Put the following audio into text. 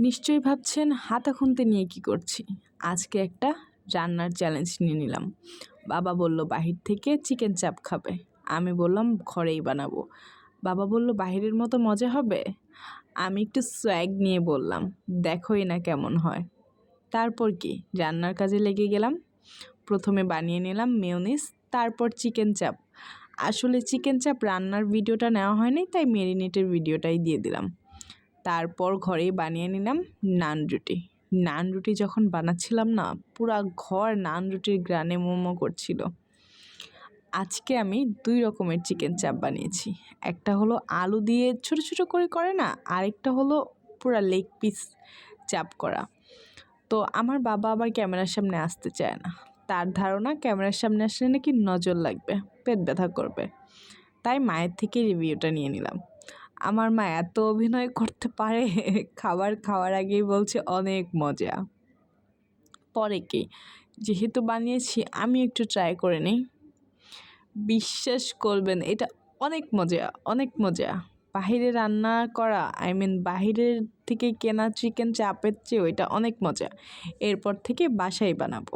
নিশ্চয়ই ভাবছেন হাতা খুন্তি নিয়ে কি করছি। আজকে একটা রান্নার চ্যালেঞ্জ নিয়ে নিলাম। বাবা বলল বাহির থেকে চিকেন চাপ খাবে, আমি বললাম ঘরেই বানাবো। বাবা বলল বাহিরের মতো মজা হবে। আমি একটু সোয়াগ নিয়ে বললাম দেখোই না কেমন হয়। তারপর কি রান্নার কাজে লেগে গেলাম। প্রথমে বানিয়ে নিলাম মেয়োনিজ, তারপর চিকেন চাপ। আসলে চিকেন চাপ রান্নার ভিডিওটা নেওয়া হয়নি, তাই ম্যারিনেটের ভিডিওটাই দিয়ে দিলাম। তারপর ঘরেই বানিয়ে নিলাম নান রুটি। নান রুটি যখন বানাচ্ছিলাম না, পুরা ঘর নান রুটির গ্রানে মোমো করছিল। আজকে আমি 2 রকমের চিকেন চাপ বানিয়েছি। একটা হলো আলু দিয়ে ছোট ছোট করে না, আরেকটা হলো পুরা লেগ পিস চাপ করা। তো আমার বাবা আবার ক্যামেরার সামনে আসতে চায় না। তার ধারণা ক্যামেরার সামনে আসলে নাকি নজর লাগবে, পেট ব্যথা করবে। তাই মায়ের থেকে রিভিউটা নিয়ে নিলাম। আমার মা এত অভিনয় করতে পারে, খাবার খাওয়ার আগেই বলছে অনেক মজা। পরে কি, যেহেতু বানিয়েছি আমি একটু ট্রাই করে নিই। বিশ্বাস করবেন এটা অনেক মজা, অনেক মজা। বাহিরে রান্না করা বাহিরের থেকে কেনা চিকেন চাপের চেয়ে ওইটা অনেক মজা। এরপর থেকে বাসায় বানাবো।